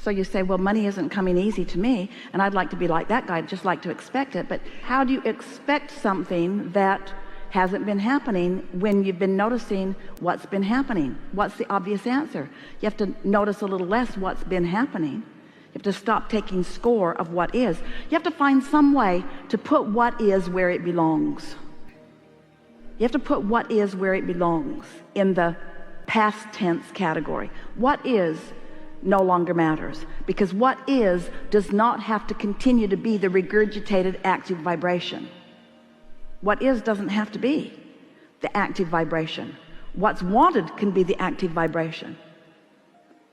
So you say, well, money isn't coming easy to me, and I'd like to be like that guy, I'd just like to expect it. But how do you expect something that hasn't been happening when you've been noticing what's been happening? What's the obvious answer? You have to notice a little less what's been happening. You have to stop taking score of what is. You have to find some way to put what is where it belongs. You have to put what is where it belongs in the past tense category. What is no longer matters, because what is does not have to continue to be the regurgitated active vibration. What is doesn't have to be the active vibration. What's wanted can be the active vibration.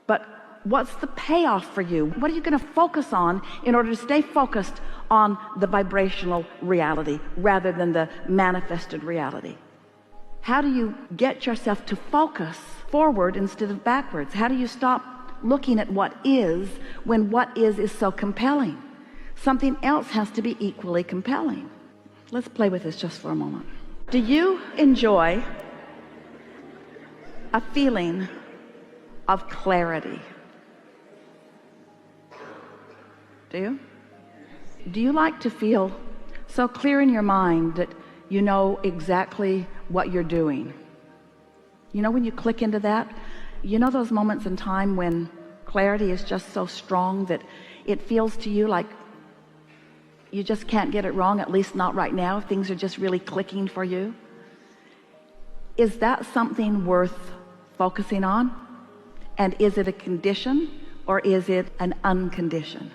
But what's the payoff for you? What are you going to focus on in order to stay focused on the vibrational reality rather than the manifested reality? How do you get yourself to focus forward instead of backwards? How do you stop looking at what is when what is so compelling? Something else has to be equally compelling. Let's play with this just for a moment. Do you enjoy a feeling of clarity? Do you? Do you like to feel so clear in your mind that you know exactly what you're doing? You know, when you click into that, you know those moments in time when clarity is just so strong that it feels to you like you just can't get it wrong, at least not right now. Things are just really clicking for you. Is that something worth focusing on? And is it a condition or is it an unconditioned?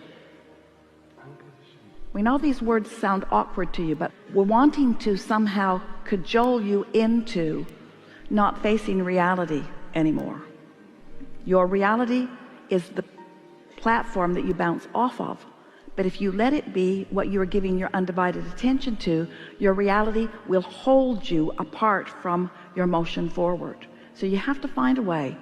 We know these words sound awkward to you, but we're wanting to somehow cajole you into not facing reality anymore. Your reality is the platform that you bounce off of. But if you let it be what you are giving your undivided attention to, your reality will hold you apart from your motion forward. So you have to find a way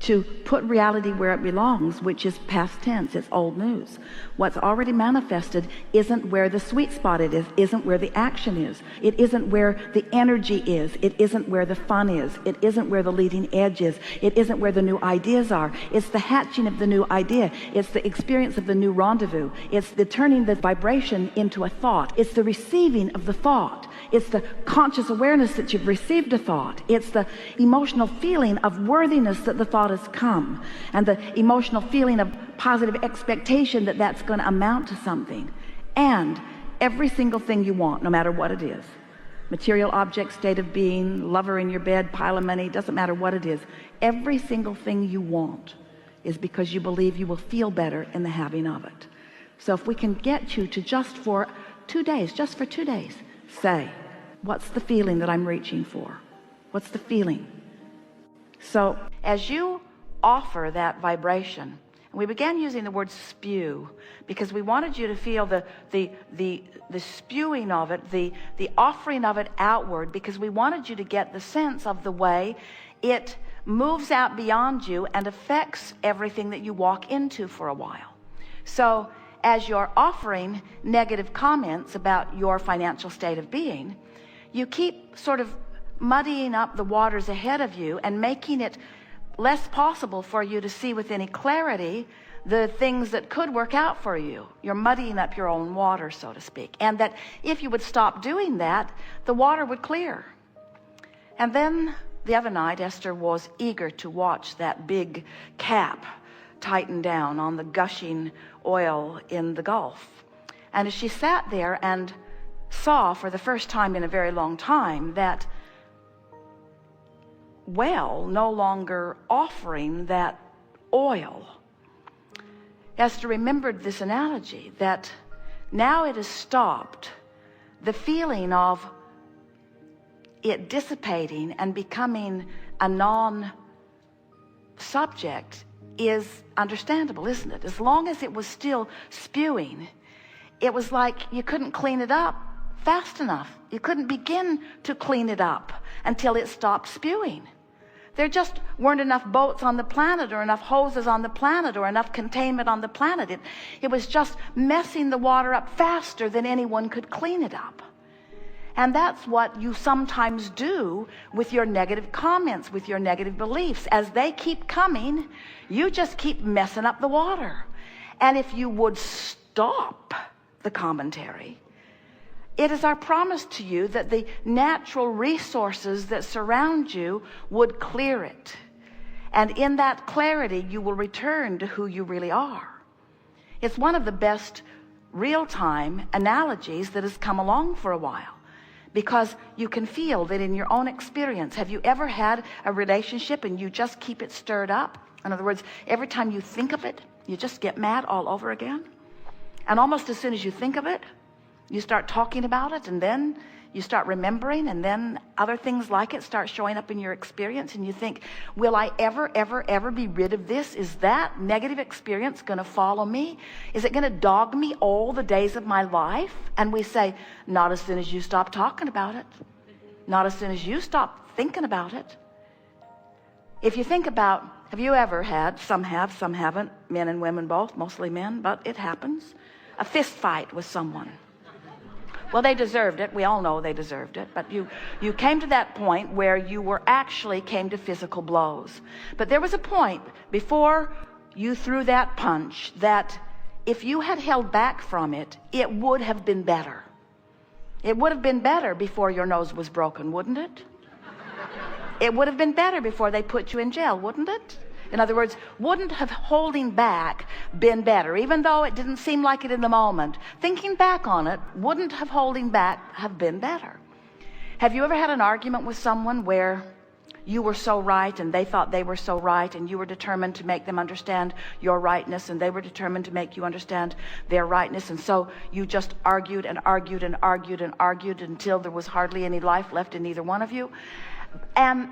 to put reality where it belongs, which is past tense. It's old news. What's already manifested isn't where the sweet spot it is, isn't where the action is, it isn't where the energy is, it isn't where the fun is, it isn't where the leading edge is, it isn't where the new ideas are. It's the hatching of the new idea, it's the experience of the new rendezvous, it's the turning the vibration into a thought, it's the receiving of the thought, it's the conscious awareness that you've received a thought, it's the emotional feeling of worthiness that the thought has come, and the emotional feeling of positive expectation that that's going to amount to something. And every single thing you want, no matter what it is, material object, state of being, lover in your bed, pile of money, doesn't matter what it is, every single thing you want is because you believe you will feel better in the having of it. So if we can get you to just for 2 days, say, what's the feeling that I'm reaching for? What's the feeling? So as you offer that vibration, and we began using the word spew because we wanted you to feel the spewing of it, the offering of it outward, because we wanted you to get the sense of the way it moves out beyond you and affects everything that you walk into for a while. So as you're offering negative comments about your financial state of being, you keep sort of muddying up the waters ahead of you and making it less possible for you to see with any clarity the things that could work out for you. You're muddying up your own water, so to speak. And that if you would stop doing that, the water would clear. And then the other night, Esther was eager to watch that big cap tighten down on the gushing oil in the Gulf. And as she sat there and saw for the first time in a very long time that well no longer offering that oil, Esther remembered this analogy that now it has stopped. The feeling of it dissipating and becoming a non-subject is understandable, isn't it? As long as it was still spewing, it was like you couldn't clean it up fast enough. You couldn't begin to clean it up until it stopped spewing. There just weren't enough boats on the planet, or enough hoses on the planet, or enough containment on the planet. It was just messing the water up faster than anyone could clean it up. And that's what you sometimes do with your negative comments, with your negative beliefs. As they keep coming, you just keep messing up the water. And if you would stop the commentary, it is our promise to you that the natural resources that surround you would clear it. And in that clarity, you will return to who you really are. It's one of the best real-time analogies that has come along for a while, because you can feel that in your own experience. Have you ever had a relationship and you just keep it stirred up? In other words, every time you think of it, you just get mad all over again. And almost as soon as you think of it, you start talking about it, and then you start remembering, and then other things like it start showing up in your experience, and you think, will I ever be rid of this? Is that negative experience going to follow me? Is it going to dog me all the days of my life? And we say, not as soon as you stop talking about it. Not as soon as you stop thinking about it. If you think about, have you ever had, some have, some haven't, men and women both, mostly men, but it happens, a fist fight with someone? Well, they deserved it. We all know they deserved it. But you came to that point where you were actually came to physical blows. But there was a point before you threw that punch that if you had held back from it, it would have been better. It would have been better before your nose was broken, wouldn't it? It would have been better before they put you in jail, wouldn't it? In other words, wouldn't have holding back been better, even though it didn't seem like it in the moment? Thinking back on it, wouldn't have holding back have been better? Have you ever had an argument with someone where you were so right and they thought they were so right, and you were determined to make them understand your rightness, and they were determined to make you understand their rightness, and so you just argued and argued and argued and argued until there was hardly any life left in either one of you? And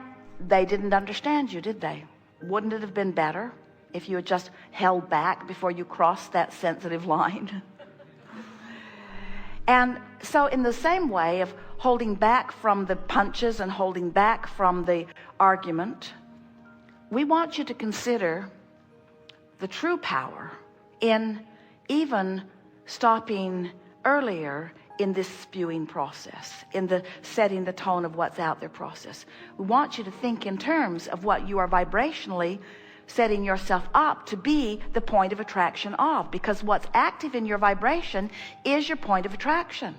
they didn't understand you, did they? Wouldn't it have been better if you had just held back before you crossed that sensitive line? And so in the same way of holding back from the punches and holding back from the argument, we want you to consider the true power in even stopping earlier in this spewing process, in the setting the tone of what's out there process. We want you to think in terms of what you are vibrationally setting yourself up to be the point of attraction of, because what's active in your vibration is your point of attraction.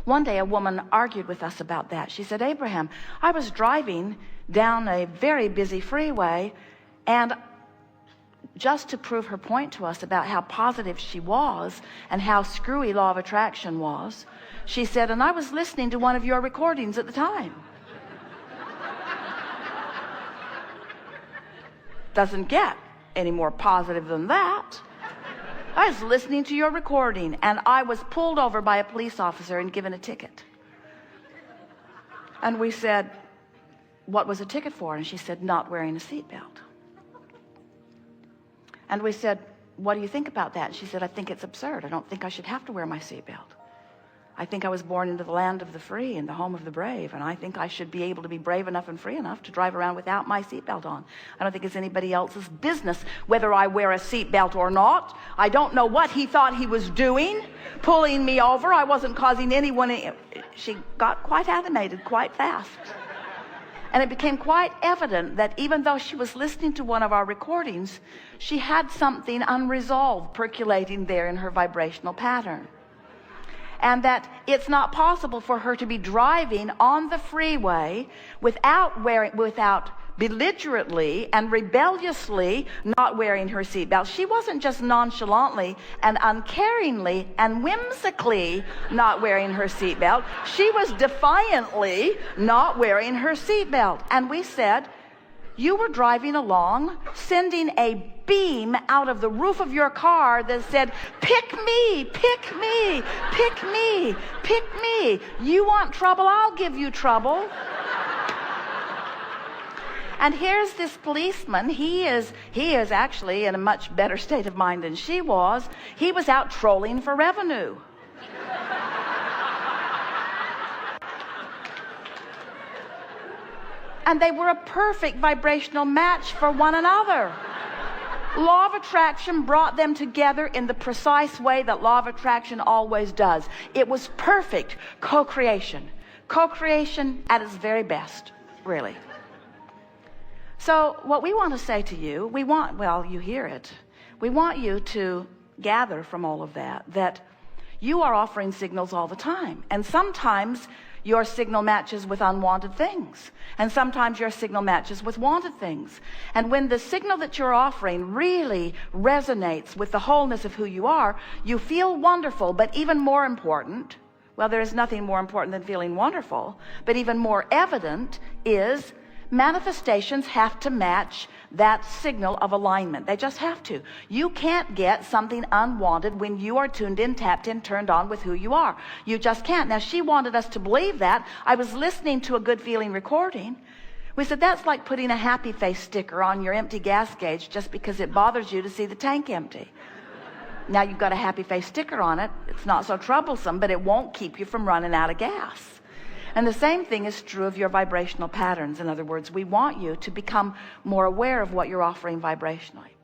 One day a woman argued with us about that. She said, Abraham, I was driving down a very busy freeway, and just to prove her point to us about how positive she was and how screwy law of attraction was, she said, and I was listening to one of your recordings at the time. Doesn't get any more positive than that. I was listening to your recording, and I was pulled over by a police officer and given a ticket. And we said, what was a ticket for? And she said, not wearing a seatbelt. And we said, what do you think about that? And she said, I think it's absurd. I don't think I should have to wear my seatbelt. I think I was born into the land of the free and the home of the brave, and I think I should be able to be brave enough and free enough to drive around without my seatbelt on. I don't think it's anybody else's business whether I wear a seatbelt or not. I don't know what he thought he was doing, pulling me over. I wasn't causing anyone. She got quite animated quite fast. And it became quite evident that even though she was listening to one of our recordings, she had something unresolved percolating there in her vibrational pattern. And that it's not possible for her to be driving on the freeway without belligerently and rebelliously not wearing her seatbelt. She wasn't just nonchalantly and uncaringly and whimsically not wearing her seatbelt. She was defiantly not wearing her seatbelt. And we said, you were driving along, sending a beam out of the roof of your car that said, pick me, pick me, pick me, pick me. You want trouble? I'll give you trouble. And here's this policeman. He is actually in a much better state of mind than she was. He was out trolling for revenue. And they were a perfect vibrational match for one another. Law of attraction brought them together in the precise way that law of attraction always does. It was perfect co-creation. Co-creation at its very best, really. So what we want to say to you, you hear it. We want you to gather from all of that you are offering signals all the time, and sometimes your signal matches with unwanted things, and sometimes your signal matches with wanted things. And when the signal that you're offering really resonates with the wholeness of who you are, you feel wonderful. But even more important, well, there is nothing more important than feeling wonderful, but even more evident is manifestations have to match that signal of alignment. They just have to. You can't get something unwanted when you are tuned in, tapped in, turned on with who you are. You just can't. Now, she wanted us to believe that. I was listening to a good feeling recording. We said, that's like putting a happy face sticker on your empty gas gauge just because it bothers you to see the tank empty. Now you've got a happy face sticker on it. It's not so troublesome, but it won't keep you from running out of gas. And the same thing is true of your vibrational patterns. In other words, we want you to become more aware of what you're offering vibrationally.